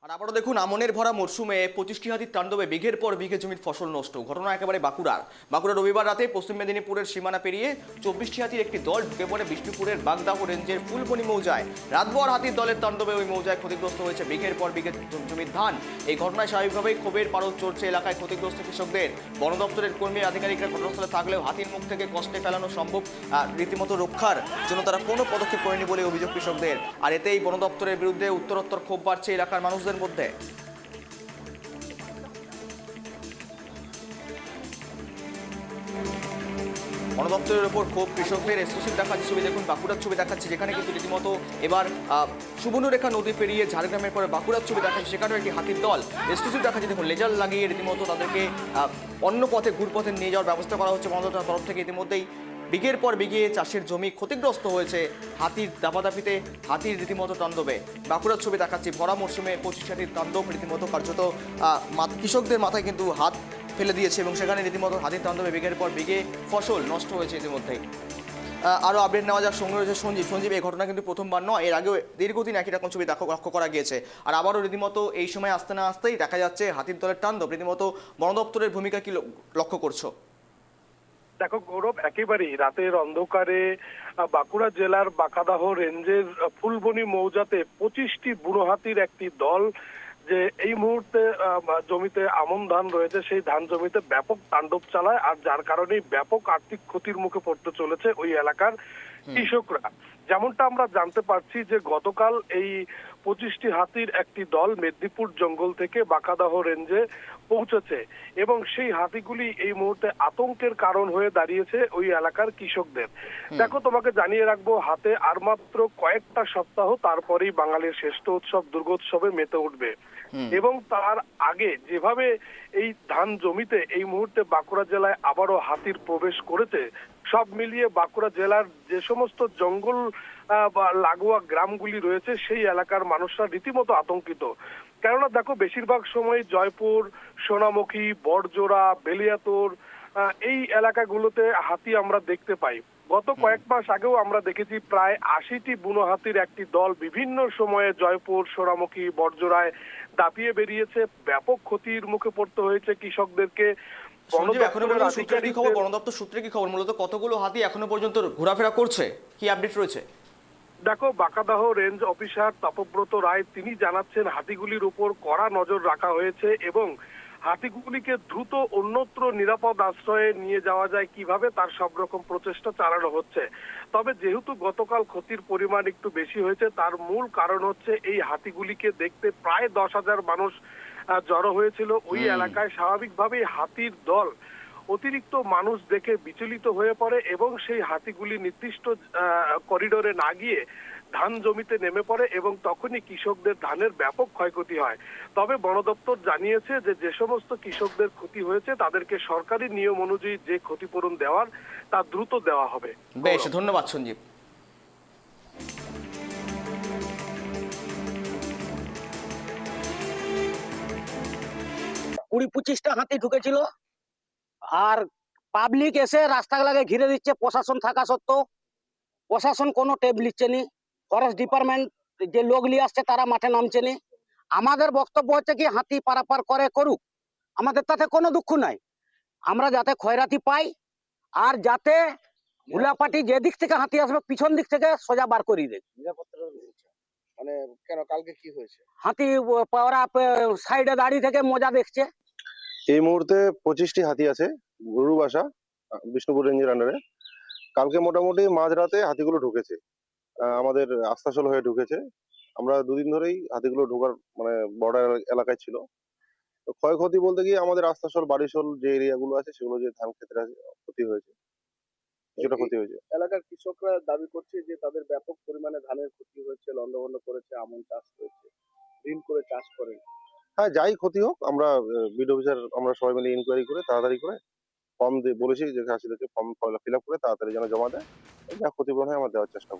আর আবারও দেখুন আমনের ভরা মরশুমে 25টি হাতির তাণ্ডবে বিঘের পর বিঘে জমির ফসল নষ্ট। ঘটনা একেবারে বাঁকুড়া রবিবার রাতে পশ্চিম মেদিনীপুরের সীমানা পেরিয়ে 24টি হাতির একটি দল ঢুকে পড়ে বিষ্ণুপুরের বাগদাহ রেঞ্জের ফুলবনি মৌজায়। রাতভর হাতির দলের তাণ্ডবে ওই মৌজায় ক্ষতিগ্রস্ত হয়েছে বিঘের পর বিঘে জমির ধান। এই ঘটনায় স্বাভাবিকভাবেই ক্ষোভের পারদ চড়ছে এলাকায় ক্ষতিগ্রস্ত কৃষকদের। বন দপ্তরের কর্মী আধিকারিকরা ঘটনাস্থলে থাকলেও হাতির মুখ থেকে কষ্টে ফেলানো সম্ভব রীতিমতো রক্ষার জন্য তারা কোনো পদক্ষেপ করেনি বলে অভিযোগ কৃষকদের। আর এতেই বন দপ্তরের বিরুদ্ধে উত্তরোত্তর ক্ষোভ বাড়ছে এলাকার মানুষদের মধ্যে। বন দপ্তরের উপর ক্ষোভ কৃষকদের। এক্সক্লুসিভ দেখাচ্ছি ছবি, দেখুন বাঁকুড়ার ছবি দেখাচ্ছে যেখানে কিন্তু রীতিমতো এবার সুবর্ণরেখা নদী পেরিয়ে ঝাড়গ্রামের পরে বাঁকুড়ার ছবি দেখাচ্ছে, সেখানেও একটি হাতির দল। এক্সক্লুসিভ দেখাচ্ছে, দেখুন লেজার লাগিয়ে রীতিমতো তাদেরকে অন্য পথে ঘুরপথে নিয়ে যাওয়ার ব্যবস্থা করা হচ্ছে বন দপ্তরের তরফ থেকে। ইতিমধ্যেই বিঘের পর বিঘে চাষের জমি ক্ষতিগ্রস্ত হয়েছে হাতির দাপাদাপিতে, হাতির রীতিমতো তাণ্ডবে। বাঁকুড়ার ছবি দেখাচ্ছি, ভরা মরশুমে 25 হাতির তাণ্ডব রীতিমতো কার্যত কৃষকদের মাথায় কিন্তু হাত ফেলে দিয়েছে এবং সেখানে রীতিমতো হাতির তাণ্ডবে বিঘের পর বিঘে ফসল নষ্ট হয়েছে ইতিমধ্যেই। আরও আপডেট নেওয়া যাক, সঙ্গে রয়েছে সঞ্জীব। এই ঘটনা কিন্তু প্রথমবার নয়, এর আগেও দীর্ঘদিন একই রকম ছবি লক্ষ্য করা গিয়েছে। আর আবারও রীতিমতো এই সময় আসতে না আসতেই দেখা যাচ্ছে হাতির দলের তাণ্ডব। রীতিমতো বন দপ্তরের ভূমিকা কি লক্ষ্য করছো? দেখো গৌরব, একেবারেই রাতের অন্ধকারে বাঁকুড়া জেলার বাঁকাদাহ রেঞ্জের ফুলবনি মৌজাতে 25টি বুড়ো হাতির একটি দল যে এই মুহূর্তে জমিতে আমন ধান রয়েছে, সেই ধান জমিতে ব্যাপক তাণ্ডব চালায়, আর যার কারণে ব্যাপক আর্থিক ক্ষতির মুখে পড়তে চলেছে ওই এলাকার কৃষকরা। যেমনটা আমরা জানতে পারছি যে গতকাল এই 25টি হাতির একটি দল মেদিনীপুর জঙ্গল থেকে বাঁকাদাহ রেঞ্জে পৌঁছেছে এবং সেই হাতিগুলি এই মুহূর্তে আতঙ্কের কারণ হয়ে দাঁড়িয়েছে ওই এলাকার কৃষকদের। দেখো, তোমাকে জানিয়ে রাখবো, হাতে আর মাত্র কয়েকটা সপ্তাহ, তারপরেই বাঙালির শ্রেষ্ঠ উৎসব দুর্গোৎসবে মেতে উঠবে এবং তার আগে যেভাবে এই ধান জমিতে এই মুহূর্তে বাঁকুড়া জেলায় আবারও হাতির প্রবেশ করেছে, সব মিলিয়ে বাঁকুড়া জেলার যে সমস্ত জঙ্গল বা লাগোয়া গ্রামগুলি রয়েছে সেই এলাকার মানুষরা রীতিমতো আতঙ্কিত। কেননা দেখো, বেশিরভাগ সময় জয়পুর, সোনামুখী, বড়জোড়া, বেলিয়াতোর এই এলাকাগুলোতে হাতি আমরা দেখতে পাই। গত কয়েক মাস আগেও আমরা দেখেছি প্রায় 80টি বুনো হাতির একটি দল বিভিন্ন সময়ে জয়পুর, সোনামুখী, বড়জোড়ায় দাপিয়ে বেরিয়েছে। ব্যাপক ক্ষতির মুখে পড়তে হয়েছে কৃষকদেরকে। এখনো পর্যন্ত সূত্রে কি খবর, বন দপ্তর সূত্রে কি খবর, মূলত কতগুলো হাতি এখনো পর্যন্ত ঘোরাফেরা করছে, কি আপডেট রয়েছে? দেখো, বাঁকাদাহ রেঞ্জ অফিসার তপব্রত রায় তিনি জানাচ্ছেন হাতিগুলির উপর কড়া নজর রাখা হয়েছে এবং হাতিগুলিকে দ্রুত অন্যত্র নিরাপদ আশ্রয়ে নিয়ে যাওয়া যায় কিভাবে তার সব রকম প্রচেষ্টা চালানো হচ্ছে। তবে যেহেতু গতকাল ক্ষতির পরিমাণ একটু বেশি হয়েছে, তার মূল কারণ হচ্ছে এই হাতিগুলিকে দেখতে প্রায় 10,000 মানুষ জড়ো হয়েছিল ওই এলাকায়। স্বাভাবিকভাবেই হাতির দল অতিরিক্ত মানুষ দেখে বিচলিত হয়ে পড়ে এবং সেই হাতিগুলি নির্দিষ্ট করিডোরে না গিয়ে ধান জমিতে নেমে পড়ে এবং তখনই কৃষকদের ধানের ব্যাপক ক্ষয়ক্ষতি হয়। তবে বন দপ্তর জানিয়েছে যে যে সমস্ত কৃষকদের ক্ষতি হয়েছে তাদেরকে সরকারি নিয়ম অনুযায়ী যে ক্ষতিপূরণ দেওয়ার তা দ্রুত দেওয়া হবে। বেশ, ধন্যবাদ সঞ্জীব। 20-25টা হাতি ঢুকেছিল আর পাবলিক এসে রাস্তা লাগে ঘিরে দিচ্ছে, প্রশাসন থাকা সত্ত্বেও প্রশাসন কোনো টেপ নিচ্ছে নি। ফরেস্ট ডিপার্টমেন্ট যে লোক নিয়ে আসছে তারা মাঠে নামছে নি। আমাদের বক্তব্য হচ্ছে কি হাতি পারাপার করে করুক, আমাদের তাতে কোনো দুঃখ নাই। আমরা যাতে ক্ষয়রাতি পাই আর যাতে ভুলাপাটি যে দিক থেকে হাতি আসবে পিছন দিক থেকে সোজা বার করিয়ে দেয়। মানে কেন, কালকে কি হয়েছে? হাতি ওরা সাইডে দাঁড়িয়ে থেকে মজা দেখছে। এই মুহূর্তে 25টি হাতি আছে গরুবাসা বিষ্ণুপুর রেঞ্জের আন্ডারে। কালকে মোটামুটি মাঝরাতে হাতিগুলো ঢুকেছে, আমাদের আস্তাচল হয়ে ঢুকেছে। আমরা দুদিন ধরেই হাতিগুলো ঢোকার মানে বর্ডার এলাকায় ছিল। তো ক্ষয়ক্ষতি বলতে গিয়ে আমাদের আস্তাচল, বারিশোল যে এরিয়াগুলো আছে সেগুলো যে ধান ক্ষেতের আছে ক্ষতি হয়েছে, কিছুটা ক্ষতি হয়েছে। এলাকার কৃষকরা দাবি করছে যে তাদের ব্যাপক পরিমাণে ধানের ক্ষতি হয়েছে, লন্ডভন্ড করেছে, আমন চাষ করেছে, ঋণ করে চাষ করেন। হ্যাঁ, যাই ক্ষতি হোক আমরা বিড অফিসার আমরা সবাই মিলে ইনকোয়ারি করে তাড়াতাড়ি করে ফর্ম দিয়ে বলেছি যে চাষিদেরকে ফর্ম ফিল আপ করে তাড়াতাড়ি যেন জমা দেয়, যা ক্ষতিপূরণ হয় আমরা দেওয়ার চেষ্টা করবো।